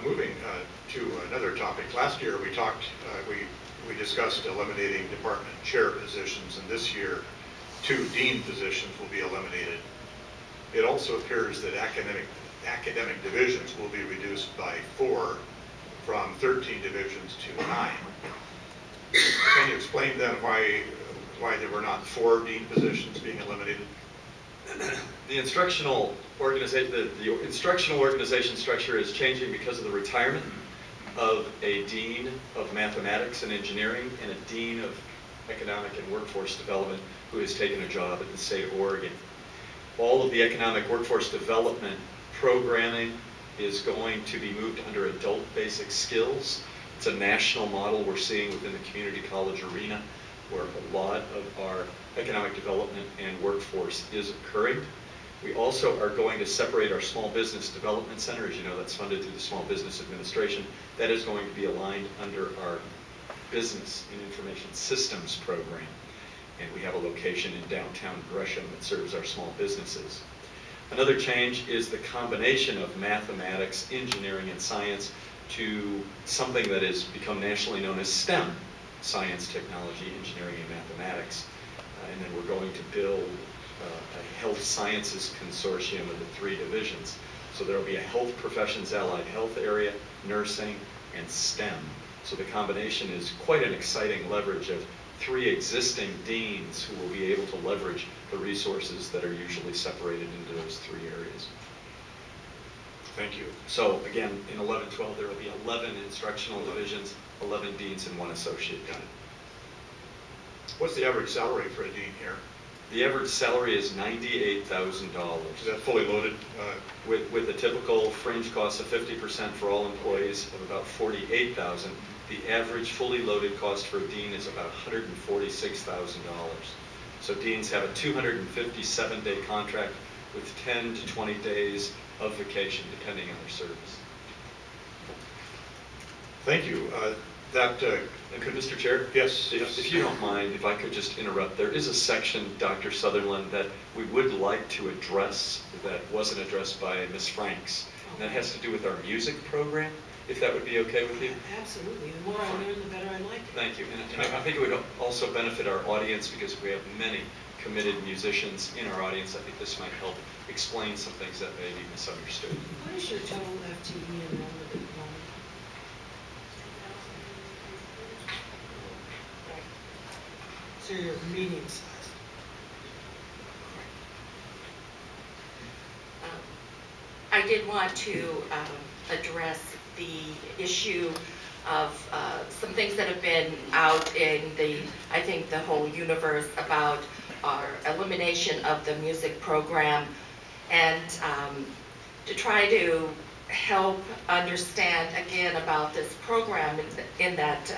Moving to another topic. Last year we talked, we discussed eliminating department chair positions, and this year 2 dean positions will be eliminated. It also appears that academic divisions will be reduced by 4 from 13 divisions to 9. Can you explain then why there were not 4 dean positions being eliminated? The instructional organization structure is changing because of the retirement of a dean of mathematics and engineering and a dean of economic and workforce development who has taken a job at the state of Oregon. All of the economic workforce development programming is going to be moved under adult basic skills. It's a national model we're seeing within the community college arena, where a lot of our economic development and workforce is occurring. We also are going to separate our Small Business Development Center. As you know, that's funded through the Small Business Administration. That is going to be aligned under our Business and Information Systems program. And we have a location in downtown Gresham that serves our small businesses. Another change is the combination of mathematics, engineering, and science to something that has become nationally known as STEM: science, technology, engineering, and mathematics. And then we're going to build a health sciences consortium of the 3 divisions. So there will be a health professions allied health area, nursing, and STEM. So the combination is quite an exciting leverage of 3 existing deans who will be able to leverage the resources that are usually separated into those 3 areas. Thank you. So again, in 11-12, there will be 11 instructional divisions, 11 deans, and 1 associate dean. What's the average salary for a dean here? The average salary is $98,000. Is that fully loaded? With a typical fringe cost of 50% for all employees of about $48,000. The average fully loaded cost for a dean is about $146,000. So deans have a 257-day contract with 10 to 20 days of vacation, depending on their service. Thank you. Mr. Chair? Yes. If you don't mind, if I could just interrupt, there is a section, Dr. Sutherland, that we would like to address that wasn't addressed by Ms. Franks. And that has to do with our music program, if that would be okay with you? Absolutely. The more I learn, the better I like it. Thank you. And I think it would also benefit our audience because we have many committed musicians in our audience. I think this might help explain some things that may be misunderstood. What is your total FTE enrollment at the moment? Right. So you're medium sized. I did want to address the issue of some things that have been out in I think the whole universe about our elimination of the music program, and to try to help understand again about this program in that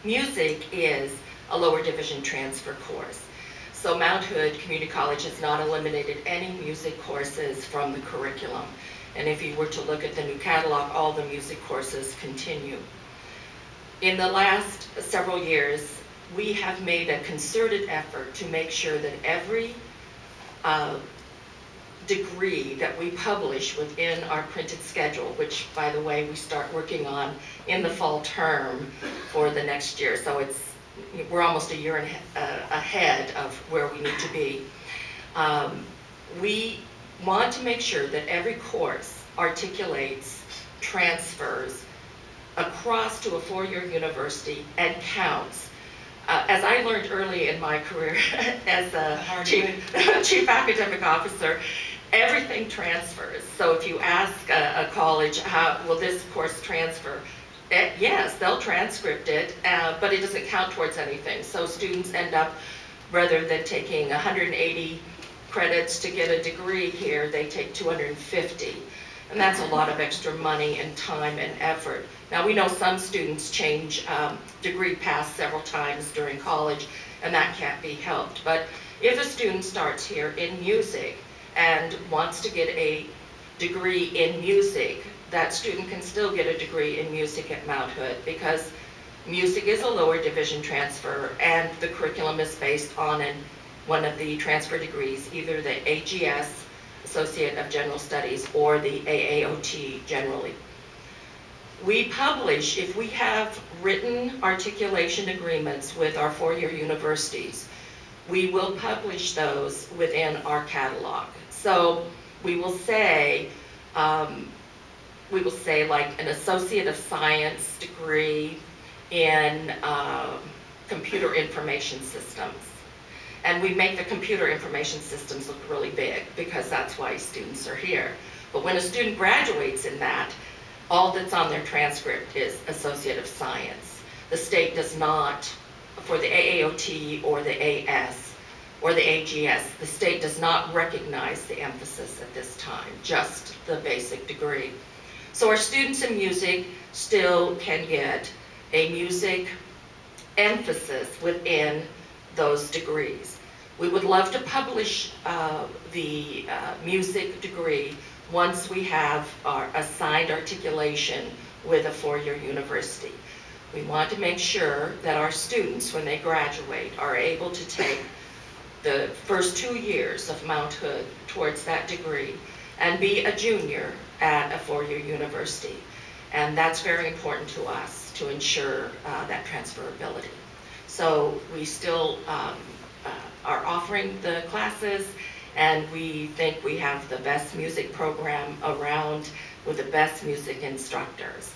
music is a lower division transfer course. So Mount Hood Community College has not eliminated any music courses from the curriculum. And if you were to look at the new catalog, all the music courses continue. In the last several years, we have made a concerted effort to make sure that every degree that we publish within our printed schedule, which, by the way, we start working on in the fall term for the next year. So we're almost a year ahead of where we need to be. We want to make sure that every course articulates transfers across to a 4-year university and counts. As I learned early in my career as a chief academic officer, everything transfers. So if you ask a college, how will this course transfer? Yes, they'll transcript it, but it doesn't count towards anything. So students end up, rather than taking 180 credits to get a degree here, they take 250. And that's a lot of extra money and time and effort. Now we know some students change degree paths several times during college, and that can't be helped. But if a student starts here in music and wants to get a degree in music, that student can still get a degree in music at Mount Hood, because music is a lower division transfer and the curriculum is based on one of the transfer degrees, either the AGS, Associate of General Studies, or the AAOT generally. We publish, if we have written articulation agreements with our four-year universities, we will publish those within our catalog. So we will say like an Associate of Science degree in computer information systems. And we make the computer information systems look really big because that's why students are here. But when a student graduates in that, all that's on their transcript is Associate of Science. The state does not, for the AAOT or the AS or the AGS, the state does not recognize the emphasis at this time, just the basic degree. So our students in music still can get a music emphasis within those degrees. We would love to publish the music degree once we have our assigned articulation with a four-year university. We want to make sure that our students, when they graduate, are able to take the first 2 years of Mount Hood towards that degree and be a junior at a four-year university. And that's very important to us to ensure that transferability. So we still are offering the classes, and we think we have the best music program around with the best music instructors.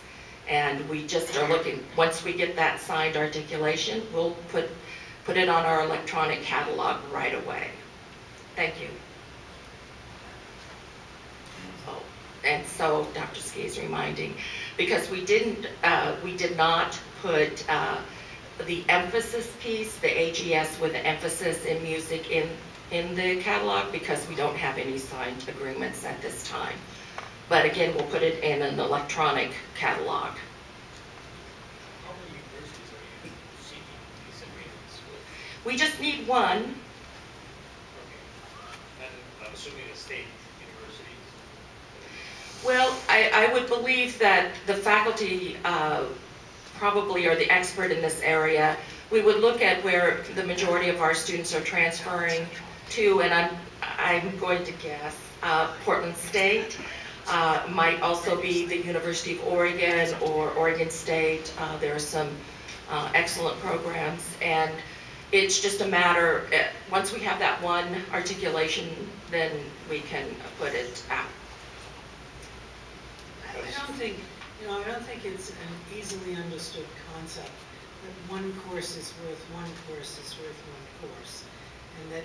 And we just are looking, once we get that signed articulation, we'll put it on our electronic catalog right away. Thank you. Oh, and so Dr. Ski is reminding, because we did not put the emphasis piece, the AGS with the emphasis in music in the catalog because we don't have any signed agreements at this time. But again, we'll put it in an electronic catalog. How many universities are you seeking these agreements with? We just need one. Okay. And I'm assuming the state universities? Well, I would believe that the faculty probably are the expert in this area. We would look at where the majority of our students are transferring to, and I'm going to guess Portland State. Might also be the University of Oregon or Oregon State. There are some excellent programs, and it's just a matter, once we have that one articulation, then we can put it out. I don't think it's an easily understood concept that one course is worth one course is worth one course, and that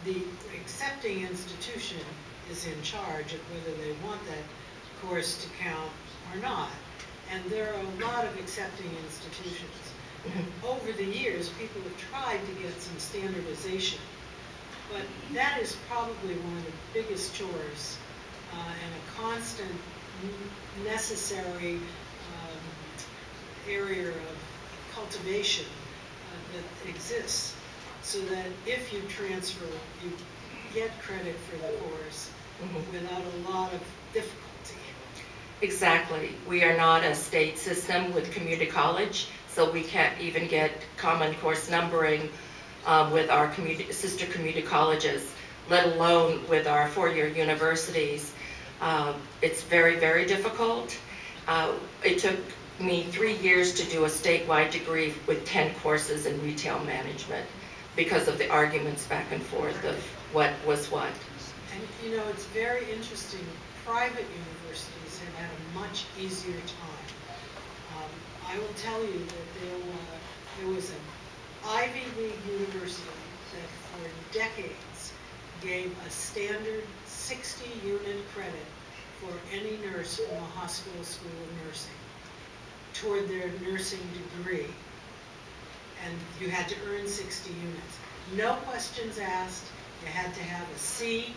the accepting institution is in charge of whether they want that course to count or not. And there are a lot of accepting institutions. And over the years, people have tried to get some standardization, but that is probably one of the biggest chores and a constant necessary area of cultivation that exists, so that if you transfer, you get credit for the course without a lot of difficulty. Exactly. We are not a state system with community college, so we can't even get common course numbering with our sister community colleges, let alone with our four-year universities. It's very, very difficult. It took me 3 years to do a statewide degree with 10 courses in retail management because of the arguments back and forth of what was what. And it's very interesting. Private universities have had a much easier time. I will tell you that there was an Ivy League university that for decades gave a standard 60-unit credit for any nurse from a hospital school of nursing toward their nursing degree. And you had to earn 60 units. No questions asked. You had to have a C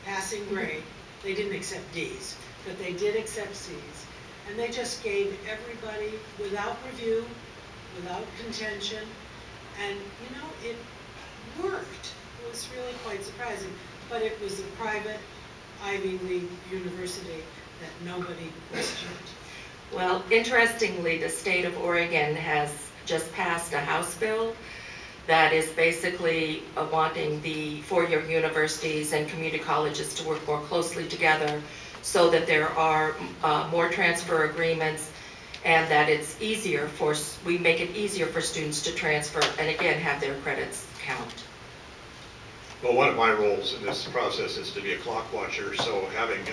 passing grade. They didn't accept D's, but they did accept C's. And they just gave everybody without review, without contention. And it worked. It was really quite surprising. But it was a private Ivy League university that nobody questioned. Well, interestingly, the state of Oregon has just passed a House bill that is basically wanting the four-year universities and community colleges to work more closely together so that there are more transfer agreements, and that it's easier we make it easier for students to transfer and again have their credits count. Well, one of my roles in this process is to be a clock watcher, so having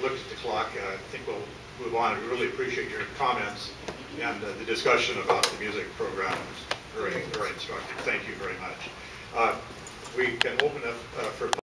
looked at the clock, I think we'll move on. We really appreciate your comments, and the discussion about the music program was very, very instructive. Thank you very much. We can open up for